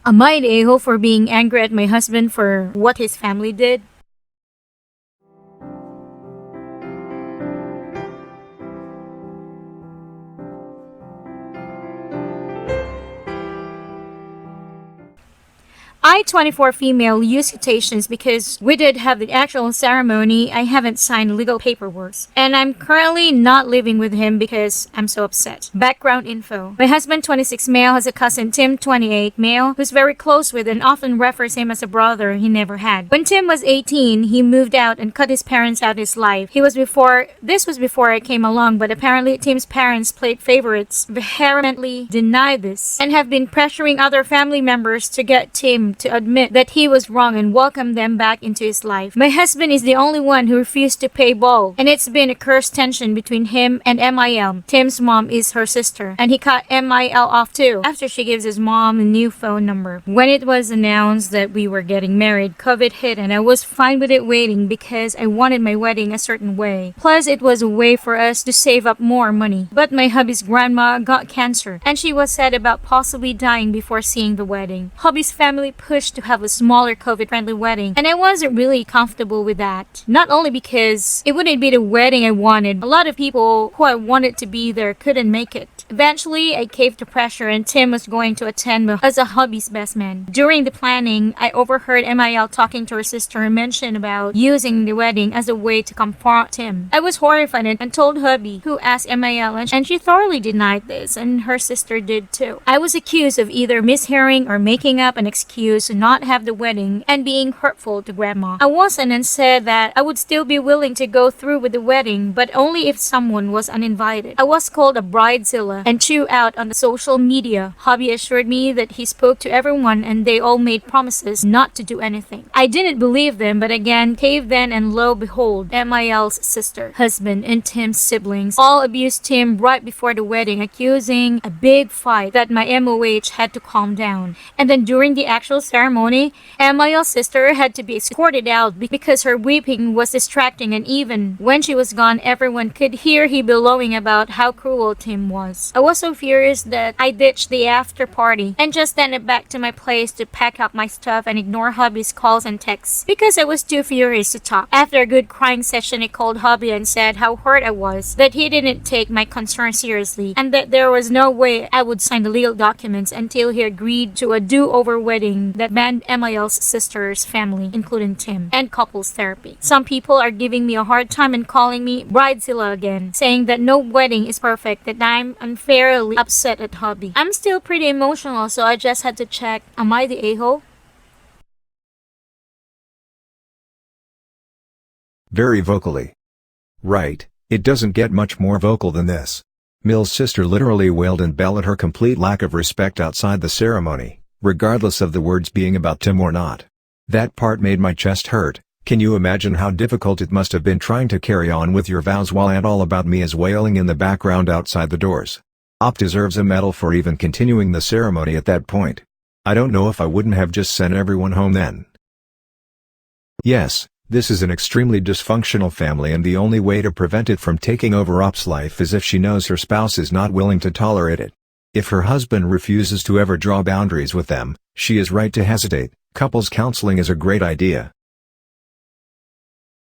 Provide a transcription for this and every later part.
Am I the a-hole for being angry at my husband for what his family did? I-24 female use quotations because we did have the actual ceremony. I haven't signed legal paperwork. And I'm currently not living with him because I'm so upset. Background info. My husband, 26 male, has a cousin, Tim, 28 male, who's very close with and often refers him as a brother he never had. When Tim was 18, he moved out and cut his parents out of his life. This was before I came along, but apparently Tim's parents played favorites, vehemently deny this, and have been pressuring other family members to get Tim to admit that he was wrong and welcome them back into his life. My husband is the only one who refused to pay ball, and it's been a cursed tension between him and MIL. Tim's mom is her sister, and he cut MIL off too after she gives his mom a new phone number. When it was announced that we were getting married, COVID hit, and I was fine with it waiting because I wanted my wedding a certain way. Plus, it was a way for us to save up more money. But my hubby's grandma got cancer, and she was sad about possibly dying before seeing the wedding. Hubby's family pushed to have a smaller COVID-friendly wedding, and I wasn't really comfortable with that. Not only because it wouldn't be the wedding I wanted, a lot of people who I wanted to be there couldn't make it. Eventually, I caved to pressure and Tim was going to attend as a hubby's best man. During the planning, I overheard MIL talking to her sister and mention about using the wedding as a way to confront Tim. I was horrified and told hubby, who asked MIL, and she thoroughly denied this, and her sister did too. I was accused of either mishearing or making up an excuse to not have the wedding and being hurtful to grandma. I wasn't and said that I would still be willing to go through with the wedding, but only if someone was uninvited. I was called a bridezilla and chewed out on the social media. Hubby assured me that he spoke to everyone and they all made promises not to do anything. I didn't believe them, but again, caved then, and lo behold, MIL's sister, husband, and Tim's siblings all abused Tim right before the wedding, accusing a big fight that my MOH had to calm down. And then during the actual ceremony, MIL's sister had to be escorted out because her weeping was distracting, and even when she was gone, everyone could hear he bellowing about how cruel Tim was. I was so furious that I ditched the after party and just sent back to my place to pack up my stuff and ignore hubby's calls and texts because I was too furious to talk. After a good crying session, I called hubby and said how hurt I was that he didn't take my concern seriously and that there was no way I would sign the legal documents until he agreed to a do-over wedding that banned MIL's sister's family, including Tim, and couples therapy. Some people are giving me a hard time and calling me bridezilla again, saying that no wedding is perfect, that I'm unfairly upset at hubby. I'm still pretty emotional, so I just had to check, am I the a-hole? Very vocally. Right, it doesn't get much more vocal than this. Mil's sister literally wailed and bellowed her complete lack of respect outside the ceremony, regardless of the words being about Tim or not. That part made my chest hurt. Can you imagine how difficult it must have been trying to carry on with your vows while "And All About Me" is wailing in the background outside the doors? Op deserves a medal for even continuing the ceremony at that point. I don't know if I wouldn't have just sent everyone home then. Yes, this is an extremely dysfunctional family, and the only way to prevent it from taking over Op's life is if she knows her spouse is not willing to tolerate it. If her husband refuses to ever draw boundaries with them, she is right to hesitate. Couples counseling is a great idea.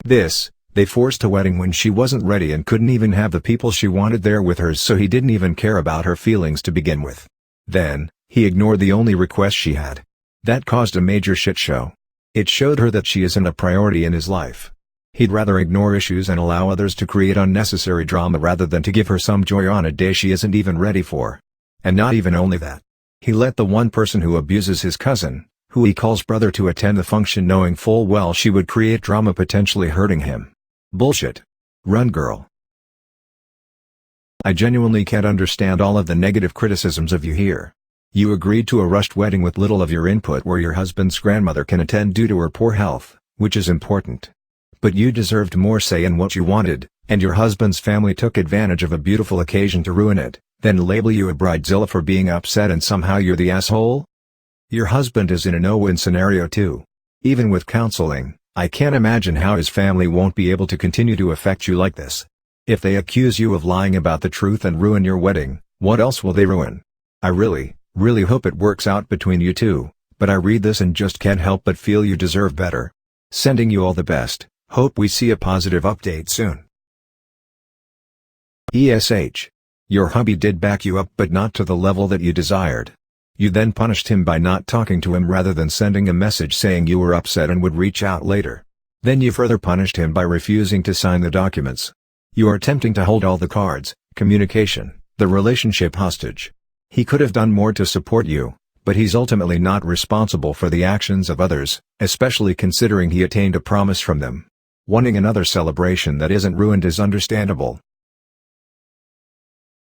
They forced a wedding when she wasn't ready and couldn't even have the people she wanted there with her, so he didn't even care about her feelings to begin with. Then, he ignored the only request she had. That caused a major shit show. It showed her that she isn't a priority in his life. He'd rather ignore issues and allow others to create unnecessary drama rather than to give her some joy on a day she isn't even ready for. And not even only that. He let the one person who abuses his cousin, who he calls brother, to attend the function knowing full well she would create drama, potentially hurting him. Bullshit. Run, girl. I genuinely can't understand all of the negative criticisms of you here. You agreed to a rushed wedding with little of your input where your husband's grandmother can attend due to her poor health, which is important. But you deserved more say in what you wanted, and your husband's family took advantage of a beautiful occasion to ruin it, then label you a bridezilla for being upset and somehow you're the asshole? Your husband is in a no-win scenario too. Even with counseling, I can't imagine how his family won't be able to continue to affect you like this. If they accuse you of lying about the truth and ruin your wedding, what else will they ruin? I really hope it works out between you two, but I read this and just can't help but feel you deserve better. Sending you all the best, hope we see a positive update soon. ESH. Your hubby did back you up but not to the level that you desired. You then punished him by not talking to him rather than sending a message saying you were upset and would reach out later. Then you further punished him by refusing to sign the documents. You are attempting to hold all the cards, communication, the relationship hostage. He could have done more to support you, but he's ultimately not responsible for the actions of others, especially considering he attained a promise from them. Wanting another celebration that isn't ruined is understandable.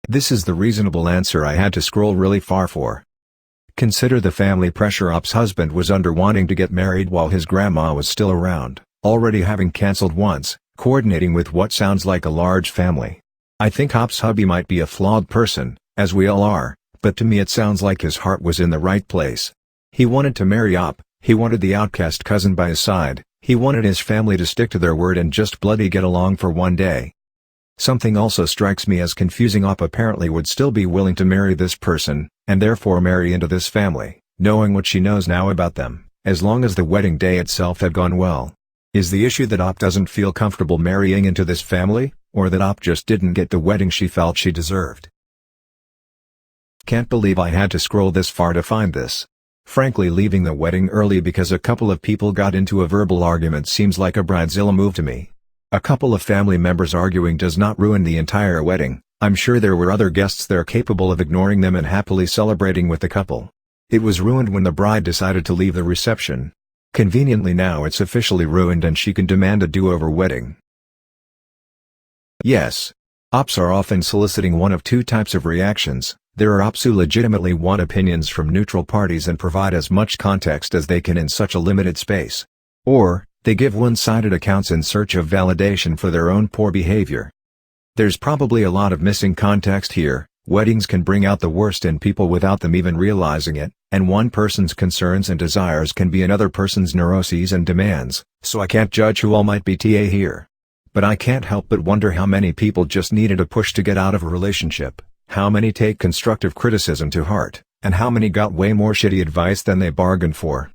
This is the reasonable answer I had to scroll really far for. Consider the family pressure Op's husband was under wanting to get married while his grandma was still around, already having cancelled once, coordinating with what sounds like a large family. I think Op's hubby might be a flawed person, as we all are, but to me it sounds like his heart was in the right place. He wanted to marry Op, he wanted the outcast cousin by his side, he wanted his family to stick to their word and just bloody get along for one day. Something also strikes me as confusing. Op apparently would still be willing to marry this person, and therefore marry into this family, knowing what she knows now about them, as long as the wedding day itself had gone well. Is the issue that Op doesn't feel comfortable marrying into this family, or that Op just didn't get the wedding she felt she deserved? Can't believe I had to scroll this far to find this. Frankly, leaving the wedding early because a couple of people got into a verbal argument seems like a bridezilla move to me. A couple of family members arguing does not ruin the entire wedding. I'm sure there were other guests there capable of ignoring them and happily celebrating with the couple. It was ruined when the bride decided to leave the reception. Conveniently now it's officially ruined and she can demand a do-over wedding. Yes. Ops are often soliciting one of two types of reactions. There are ops who legitimately want opinions from neutral parties and provide as much context as they can in such a limited space. Or, they give one-sided accounts in search of validation for their own poor behavior. There's probably a lot of missing context here. Weddings can bring out the worst in people without them even realizing it, and one person's concerns and desires can be another person's neuroses and demands, so I can't judge who all might be TA here. But I can't help but wonder how many people just needed a push to get out of a relationship, how many take constructive criticism to heart, and how many got way more shitty advice than they bargained for.